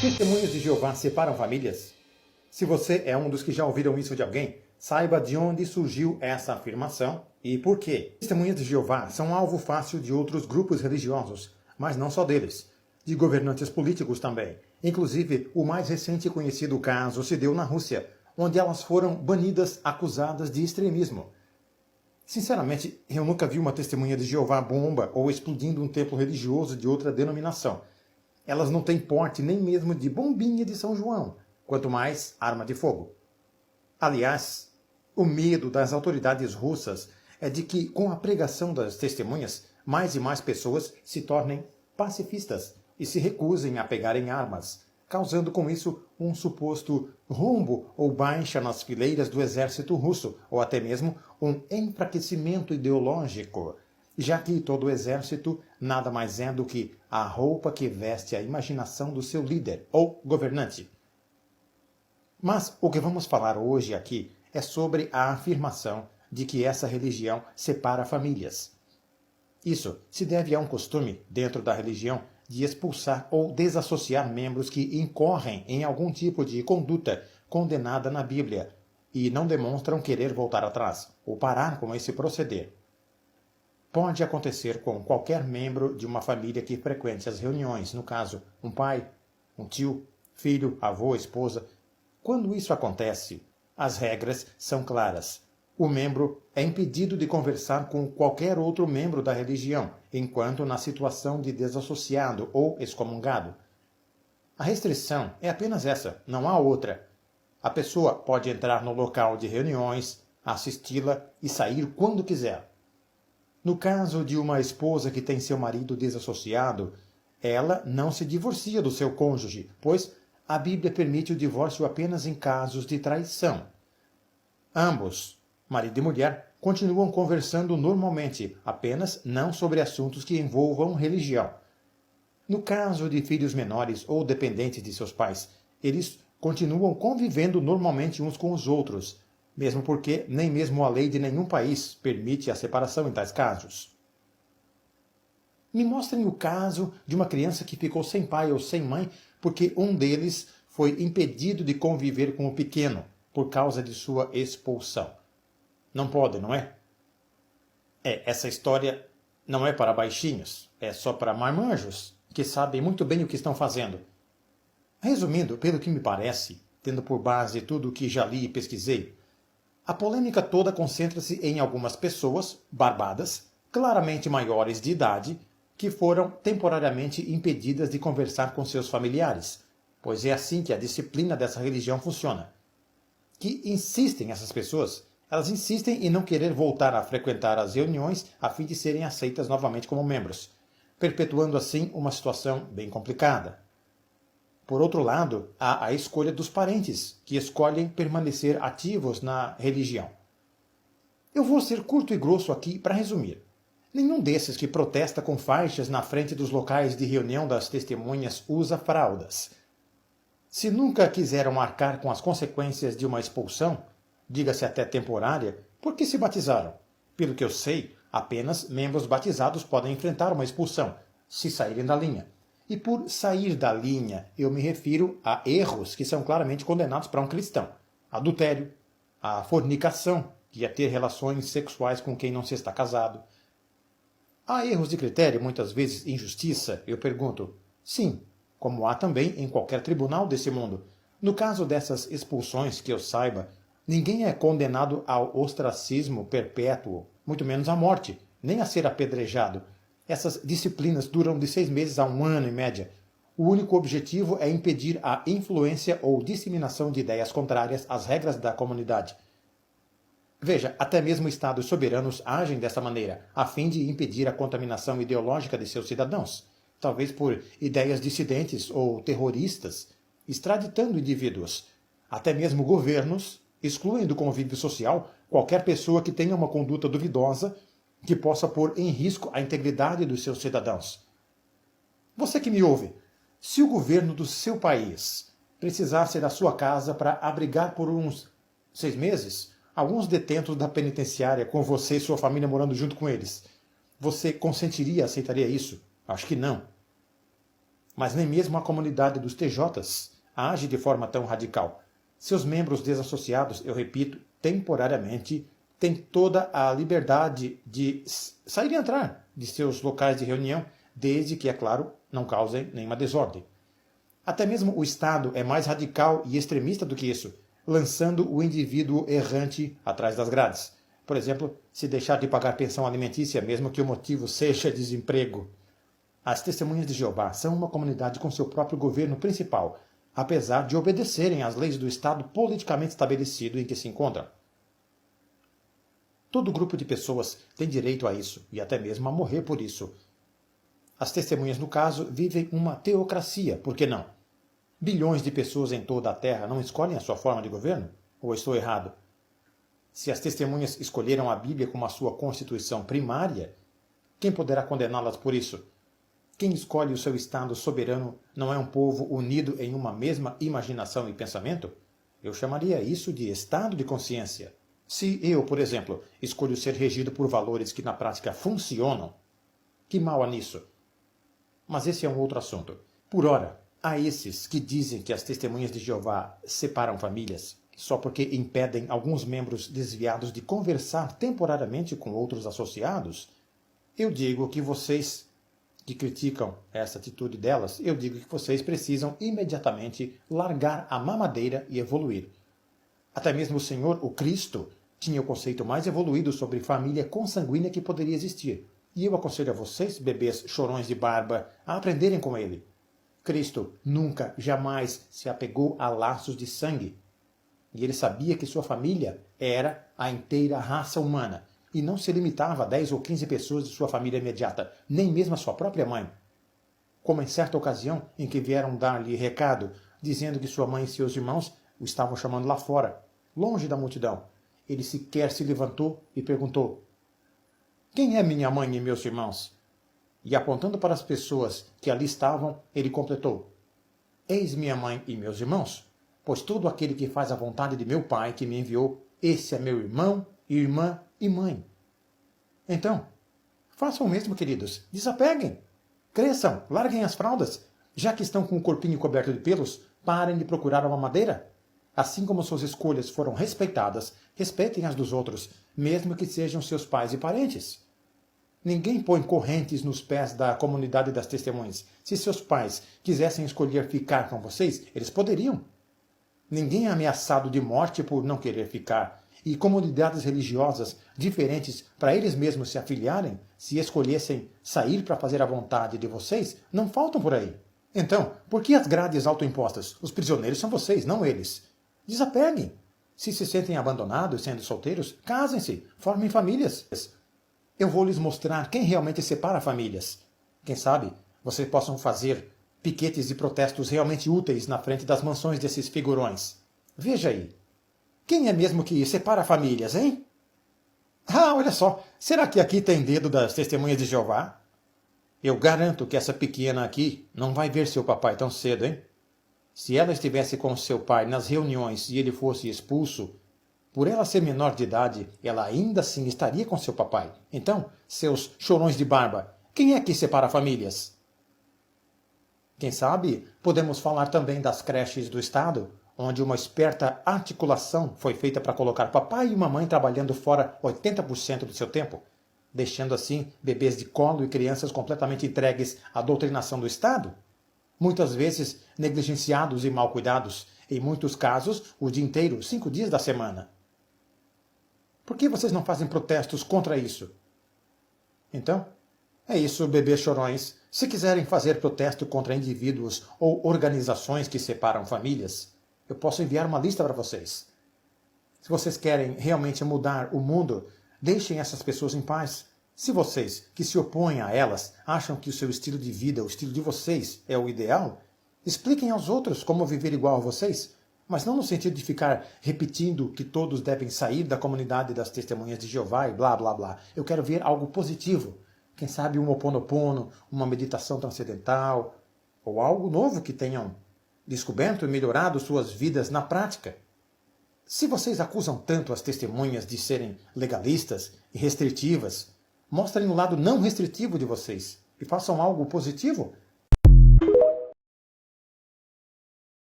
Testemunhos de Jeová separam famílias? Se você é um dos que já ouviram isso de alguém, saiba de onde surgiu essa afirmação e por quê. Testemunhas de Jeová são alvo fácil de outros grupos religiosos, mas não só deles, de governantes políticos também. Inclusive, o mais recente conhecido caso se deu na Rússia, onde elas foram banidas acusadas de extremismo. Sinceramente, eu nunca vi uma testemunha de Jeová bomba ou explodindo um templo religioso de outra denominação. Elas não têm porte nem mesmo de bombinha de São João, quanto mais arma de fogo. Aliás, o medo das autoridades russas é de que, com a pregação das testemunhas, mais e mais pessoas se tornem pacifistas e se recusem a pegarem armas, causando com isso um suposto rombo ou baixa nas fileiras do exército russo, ou até mesmo um enfraquecimento ideológico, já que todo o exército nada mais é do que a roupa que veste a imaginação do seu líder ou governante. Mas o que vamos falar hoje aqui é sobre a afirmação de que essa religião separa famílias. Isso se deve a um costume dentro da religião de expulsar ou desassociar membros que incorrem em algum tipo de conduta condenada na Bíblia e não demonstram querer voltar atrás ou parar com esse proceder. Pode acontecer com qualquer membro de uma família que frequente as reuniões, no caso, um pai, um tio, filho, avô, esposa. Quando isso acontece, as regras são claras. O membro é impedido de conversar com qualquer outro membro da religião, enquanto na situação de desassociado ou excomungado. A restrição é apenas essa, não há outra. A pessoa pode entrar no local de reuniões, assisti-la e sair quando quiser. No caso de uma esposa que tem seu marido desassociado, ela não se divorcia do seu cônjuge, pois a Bíblia permite o divórcio apenas em casos de traição. Ambos, marido e mulher, continuam conversando normalmente, apenas não sobre assuntos que envolvam religião. No caso de filhos menores ou dependentes de seus pais, eles continuam convivendo normalmente uns com os outros, mesmo porque nem mesmo a lei de nenhum país permite a separação em tais casos. Me mostrem o caso de uma criança que ficou sem pai ou sem mãe porque um deles foi impedido de conviver com o pequeno por causa de sua expulsão. Não pode, não é? Essa história não é para baixinhos, é só para marmanjos, que sabem muito bem o que estão fazendo. Resumindo, pelo que me parece, tendo por base tudo o que já li e pesquisei, a polêmica toda concentra-se em algumas pessoas, barbadas, claramente maiores de idade, que foram temporariamente impedidas de conversar com seus familiares, pois é assim que a disciplina dessa religião funciona. Essas pessoas, elas insistem em não querer voltar a frequentar as reuniões a fim de serem aceitas novamente como membros, perpetuando assim uma situação bem complicada. Por outro lado, há a escolha dos parentes, que escolhem permanecer ativos na religião. Eu vou ser curto e grosso aqui para resumir. Nenhum desses que protesta com faixas na frente dos locais de reunião das testemunhas usa fraldas. Se nunca quiseram arcar com as consequências de uma expulsão, diga-se até temporária, por que se batizaram? Pelo que eu sei, apenas membros batizados podem enfrentar uma expulsão, se saírem da linha. E por sair da linha, eu me refiro a erros que são claramente condenados para um cristão. Adultério, a fornicação, que é ter relações sexuais com quem não se está casado. Há erros de critério, muitas vezes injustiça? Eu pergunto. Sim, como há também em qualquer tribunal desse mundo. No caso dessas expulsões, que eu saiba, ninguém é condenado ao ostracismo perpétuo, muito menos à morte, nem a ser apedrejado. Essas disciplinas duram de 6 meses a 1 ano, em média. O único objetivo é impedir a influência ou disseminação de ideias contrárias às regras da comunidade. Veja, até mesmo estados soberanos agem dessa maneira, a fim de impedir a contaminação ideológica de seus cidadãos, talvez por ideias dissidentes ou terroristas, extraditando indivíduos. Até mesmo governos excluem do convívio social qualquer pessoa que tenha uma conduta duvidosa que possa pôr em risco a integridade dos seus cidadãos. Você que me ouve, se o governo do seu país precisasse da sua casa para abrigar por uns 6 meses alguns detentos da penitenciária com você e sua família morando junto com eles, você consentiria, aceitaria isso? Acho que não. Mas nem mesmo a comunidade dos TJs age de forma tão radical. Seus membros desassociados, eu repito, temporariamente, têm toda a liberdade de sair e entrar de seus locais de reunião, desde que, é claro, não causem nenhuma desordem. Até mesmo o Estado é mais radical e extremista do que isso, lançando o indivíduo errante atrás das grades. Por exemplo, se deixar de pagar pensão alimentícia, mesmo que o motivo seja desemprego. As Testemunhas de Jeová são uma comunidade com seu próprio governo principal, apesar de obedecerem às leis do Estado politicamente estabelecido em que se encontram. Todo grupo de pessoas tem direito a isso, e até mesmo a morrer por isso. As testemunhas, no caso, vivem uma teocracia, por que não? Bilhões de pessoas em toda a Terra não escolhem a sua forma de governo? Ou estou errado? Se as testemunhas escolheram a Bíblia como a sua constituição primária, quem poderá condená-las por isso? Quem escolhe o seu Estado soberano não é um povo unido em uma mesma imaginação e pensamento? Eu chamaria isso de estado de consciência. Se eu, por exemplo, escolho ser regido por valores que na prática funcionam, que mal há nisso? Mas esse é um outro assunto. Por ora, há esses que dizem que as Testemunhas de Jeová separam famílias só porque impedem alguns membros desviados de conversar temporariamente com outros associados. Eu digo que vocês que criticam essa atitude delas, eu digo que vocês precisam imediatamente largar a mamadeira e evoluir. Até mesmo o Senhor, o Cristo, tinha o conceito mais evoluído sobre família consanguínea que poderia existir. E eu aconselho a vocês, bebês chorões de barba, a aprenderem com ele. Cristo nunca, jamais se apegou a laços de sangue. E ele sabia que sua família era a inteira raça humana, e não se limitava a 10 ou 15 pessoas de sua família imediata, nem mesmo a sua própria mãe. Como em certa ocasião em que vieram dar-lhe recado, dizendo que sua mãe e seus irmãos o estavam chamando lá fora, longe da multidão. Ele sequer se levantou e perguntou: "Quem é minha mãe e meus irmãos?" E apontando para as pessoas que ali estavam, ele completou: "Eis minha mãe e meus irmãos, pois todo aquele que faz a vontade de meu Pai que me enviou, esse é meu irmão, irmã e mãe." Então, façam o mesmo, queridos. Desapeguem. Cresçam, larguem as fraldas. Já que estão com o corpinho coberto de pelos, parem de procurar uma madeira. Assim como suas escolhas foram respeitadas, respeitem as dos outros, mesmo que sejam seus pais e parentes. Ninguém põe correntes nos pés da comunidade das testemunhas. Se seus pais quisessem escolher ficar com vocês, eles poderiam. Ninguém é ameaçado de morte por não querer ficar. E comunidades religiosas diferentes para eles mesmos se afiliarem, se escolhessem sair para fazer a vontade de vocês, não faltam por aí. Então, por que as grades autoimpostas? Os prisioneiros são vocês, não eles. Desapeguem. Se sentem abandonados, sendo solteiros, casem-se, formem famílias. Eu vou lhes mostrar quem realmente separa famílias. Quem sabe vocês possam fazer piquetes de protestos realmente úteis na frente das mansões desses figurões. Veja aí. Quem é mesmo que separa famílias, hein? Ah, olha só. Será que aqui tem dedo das Testemunhas de Jeová? Eu garanto que essa pequena aqui não vai ver seu papai tão cedo, hein? Se ela estivesse com seu pai nas reuniões e ele fosse expulso, por ela ser menor de idade, ela ainda assim estaria com seu papai. Então, seus chorões de barba, quem é que separa famílias? Quem sabe, podemos falar também das creches do Estado, onde uma esperta articulação foi feita para colocar papai e mamãe trabalhando fora 80% do seu tempo, deixando assim bebês de colo e crianças completamente entregues à doutrinação do Estado, muitas vezes negligenciados e mal cuidados, em muitos casos o dia inteiro, 5 dias da semana. Por que vocês não fazem protestos contra isso? Então, é isso, bebês chorões. Se quiserem fazer protesto contra indivíduos ou organizações que separam famílias, eu posso enviar uma lista para vocês. Se vocês querem realmente mudar o mundo, deixem essas pessoas em paz. Se vocês, que se opõem a elas, acham que o seu estilo de vida, o estilo de vocês, é o ideal, expliquem aos outros como viver igual a vocês, mas não no sentido de ficar repetindo que todos devem sair da comunidade das Testemunhas de Jeová e blá blá blá. Eu quero ver algo positivo. Quem sabe um Ho Oponopono, uma meditação transcendental, ou algo novo que tenham descoberto e melhorado suas vidas na prática. Se vocês acusam tanto as testemunhas de serem legalistas e restritivas, mostrem o lado não restritivo de vocês e façam algo positivo.